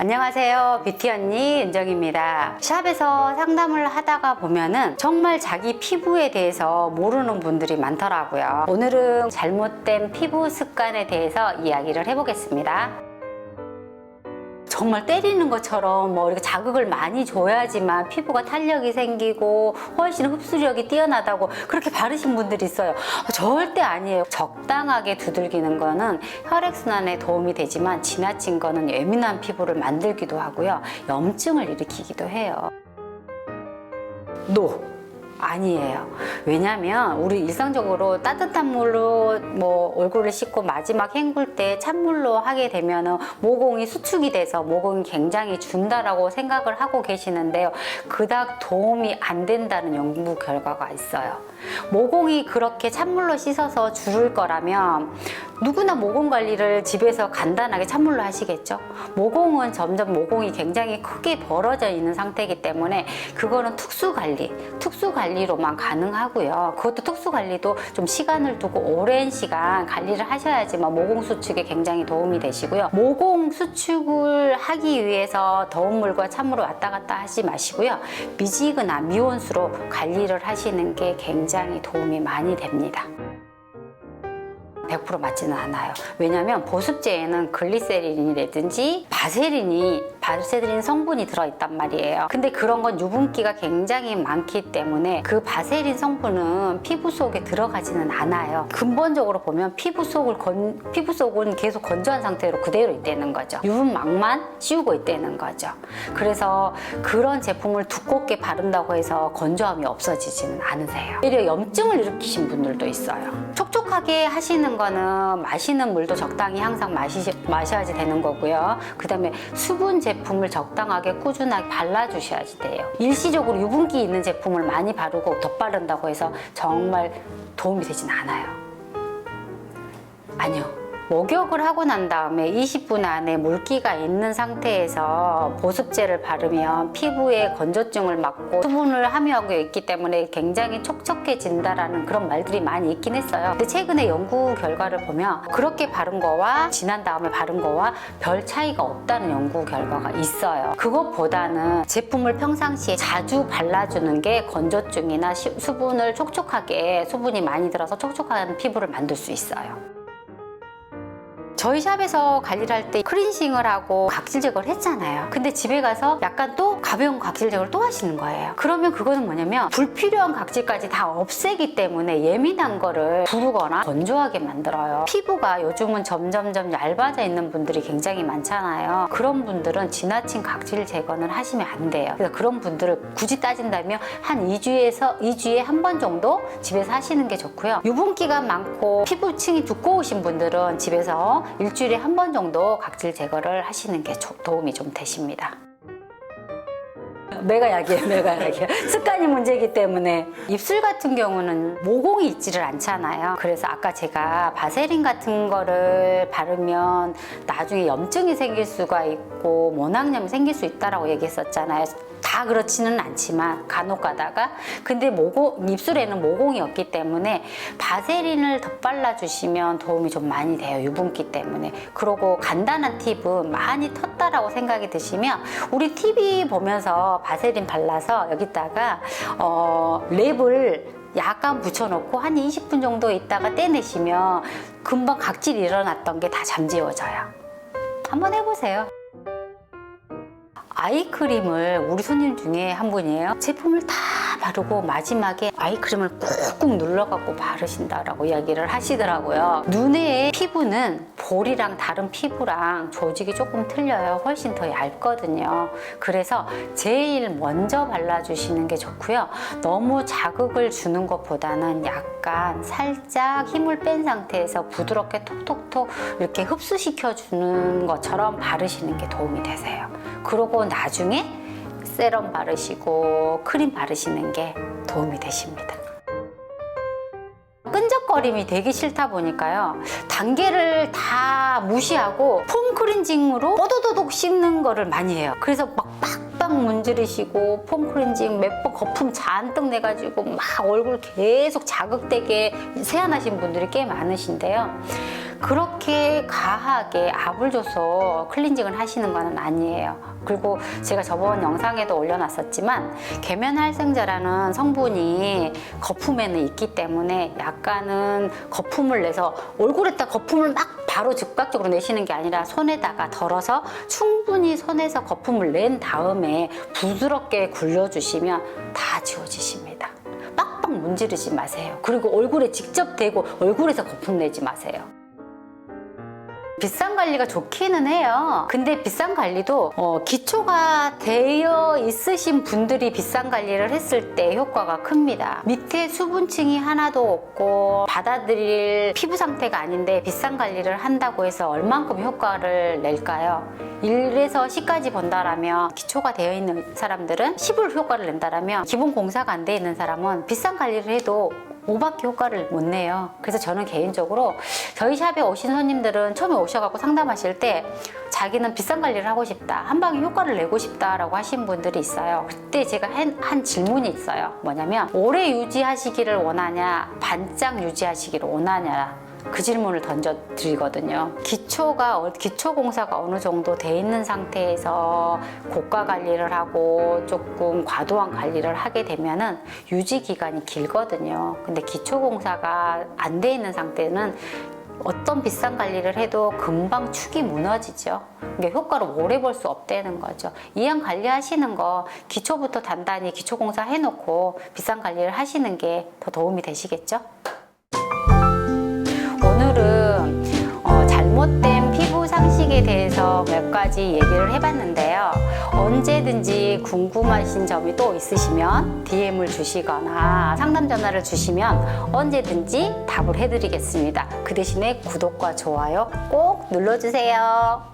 안녕하세요, 뷰티 언니 은정입니다. 샵에서 상담을 하다가 보면은 정말 자기 피부에 대해서 모르는 분들이 많더라고요. 오늘은 잘못된 피부 습관에 대해서 이야기를 해보겠습니다. 정말 때리는 것처럼 이렇게 자극을 많이 줘야지만 피부가 탄력이 생기고 훨씬 흡수력이 뛰어나다고 그렇게 바르신 분들이 있어요. 절대 아니에요. 적당하게 두들기는 거는 혈액순환에 도움이 되지만 지나친 거는 예민한 피부를 만들기도 하고요. 염증을 일으키기도 해요. 아니에요. 왜냐면 우리 일상적으로 따뜻한 물로 얼굴을 씻고 마지막 헹굴 때 찬물로 하게 되면 모공이 수축이 돼서 모공이 굉장히 준다라고 생각을 하고 계시는데요. 그닥 도움이 안 된다는 연구 결과가 있어요. 모공이 그렇게 찬물로 씻어서 주를 거라면 누구나 모공 관리를 집에서 간단하게 찬물로 하시겠죠. 모공은 점점 모공이 굉장히 크게 벌어져 있는 상태이기 때문에 그거는 특수관리로만 가능하고요. 그것도 특수관리도 좀 시간을 두고 오랜 시간 관리를 하셔야지만 모공 수축에 굉장히 도움이 되시고요. 모공 수축을 하기 위해서 더운 물과 찬물을 왔다 갔다 하지 마시고요. 미지근한 미온수로 관리를 하시는 게 굉장히 도움이 많이 됩니다. 100% 맞지는 않아요. 왜냐하면 보습제에는 글리세린이라든지 바세린 성분이 들어있단 말이에요. 근데 그런 건 유분기가 굉장히 많기 때문에 그 바세린 성분은 피부 속에 들어가지는 않아요. 근본적으로 보면 피부 속은 계속 건조한 상태로 그대로 있다는 거죠. 유분막만 씌우고 있다는 거죠. 그래서 그런 제품을 두껍게 바른다고 해서 건조함이 없어지지는 않으세요. 오히려 염증을 일으키신 분들도 있어요. 촉촉하게 하시는 거는 마시는 물도 적당히 항상 마셔야지 되는 거고요. 그 다음에 수분 제품을 적당하게 꾸준하게 발라주셔야지 돼요. 일시적으로 유분기 있는 제품을 많이 바르고 덧바른다고 해서 정말 도움이 되진 않아요. 아니요. 목욕을 하고 난 다음에 20분 안에 물기가 있는 상태에서 보습제를 바르면 피부에 건조증을 막고 수분을 함유하고 있기 때문에 굉장히 촉촉해진다라는 그런 말들이 많이 있긴 했어요. 근데 최근에 연구 결과를 보면 그렇게 바른 거와 지난 다음에 바른 거와 별 차이가 없다는 연구 결과가 있어요. 그것보다는 제품을 평상시에 자주 발라주는 게 건조증이나 수분이 많이 들어서 촉촉한 피부를 만들 수 있어요. 저희 샵에서 관리를 할 때 클렌징을 하고 각질 제거를 했잖아요. 근데 집에 가서 약간 또 가벼운 각질 제거를 또 하시는 거예요. 그러면 그거는 뭐냐면 불필요한 각질까지 다 없애기 때문에 예민한 거를 부르거나 건조하게 만들어요. 피부가 요즘은 점점점 얇아져 있는 분들이 굉장히 많잖아요. 그런 분들은 지나친 각질 제거는 하시면 안 돼요. 그래서 그런 분들을 굳이 따진다면 한 2주에 한 번 정도 집에서 하시는 게 좋고요. 유분기가 많고 피부층이 두꺼우신 분들은 집에서 일주일에 한 번 정도 각질 제거를 하시는 게 도움이 좀 되십니다. 내가 약이에요. 습관이 문제이기 때문에. 입술 같은 경우는 모공이 있지를 않잖아요. 그래서 아까 제가 바세린 같은 거를 바르면 나중에 염증이 생길 수가 있고 모낭염이 생길 수 있다라고 얘기했었잖아요. 다 그렇지는 않지만 간혹 가다가. 근데 입술에는 모공이 없기 때문에 바세린을 덧발라 주시면 도움이 좀 많이 돼요. 유분기 때문에. 그리고 간단한 팁은 많이 텄다라고 생각이 드시면 우리 TV 보면서 바세린 발라서 여기다가 랩을 약간 붙여놓고 한 20분 정도 있다가 떼내시면 금방 각질이 일어났던 게 다 잠재워져요. 한번 해보세요. 아이크림을 우리 손님 중에 한 분이에요. 제품을 다 바르고 마지막에 아이크림을 꾹꾹 눌러갖고 바르신다라고 이야기를 하시더라고요. 눈의 피부는 볼이랑 다른 피부랑 조직이 조금 틀려요. 훨씬 더 얇거든요. 그래서 제일 먼저 발라주시는 게 좋고요. 너무 자극을 주는 것보다는 약간 살짝 힘을 뺀 상태에서 부드럽게 톡톡톡 이렇게 흡수시켜주는 것처럼 바르시는 게 도움이 되세요. 그러고 나중에 세럼 바르시고 크림 바르시는 게 도움이 되십니다. 끈적거림이 되게 싫다 보니까요. 단계를 다 무시하고 폼 클렌징으로 뽀도도독 씻는 거를 많이 해요. 그래서 막 빡빡 문지르시고 폼 클렌징 몇 번 거품 잔뜩 내가지고 막 얼굴 계속 자극되게 세안하신 분들이 꽤 많으신데요. 그렇게 과하게 압을 줘서 클렌징을 하시는 건 아니에요. 그리고 제가 저번 영상에도 올려놨었지만 계면활성제라는 성분이 거품에는 있기 때문에 약간은 거품을 내서 얼굴에다 거품을 막 바로 즉각적으로 내시는 게 아니라 손에다가 덜어서 충분히 손에서 거품을 낸 다음에 부드럽게 굴려주시면 다 지워지십니다. 빡빡 문지르지 마세요. 그리고 얼굴에 직접 대고 얼굴에서 거품 내지 마세요. 빗산 관리가 좋기는 해요. 근데 빗산 관리도 기초가 되어 있으신 분들이 빗산 관리를 했을 때 효과가 큽니다. 밑에 수분층이 하나도 없고 받아들일 피부 상태가 아닌데 빗산 관리를 한다고 해서 얼만큼 효과를 낼까요? 1에서 10까지 본다라면 기초가 되어 있는 사람들은 10을 효과를 낸다라면 기본 공사가 안 되어 있는 사람은 빗산 관리를 해도 5밖에 효과를 못 내요. 그래서 저는 개인적으로 저희 샵에 오신 손님들은 처음에 오셔갖고 상담하실 때 자기는 빗산 관리를 하고 싶다, 한 방에 효과를 내고 싶다라고 하신 분들이 있어요. 그때 제가 한 질문이 있어요. 뭐냐면 오래 유지하시기를 원하냐, 반짝 유지하시기를 원하냐, 그 질문을 던져 드리거든요. 기초 공사가 어느 정도 돼 있는 상태에서 고가 관리를 하고 조금 과도한 관리를 하게 되면은 유지 기간이 길거든요. 근데 기초 공사가 안 돼 있는 상태는 어떤 빗산 관리를 해도 금방 축이 무너지죠. 그러니까 효과를 오래 볼 수 없다는 거죠. 이왕 관리하시는 거 기초부터 단단히 기초 공사 해놓고 빗산 관리를 하시는 게 더 도움이 되시겠죠? 오늘은 잘못된 피부 상식에 대해서 몇 가지 얘기를 해봤는데요. 언제든지 궁금하신 점이 또 있으시면 DM을 주시거나 상담 전화를 주시면 언제든지 답을 해드리겠습니다. 그 대신에 구독과 좋아요 꼭 눌러주세요.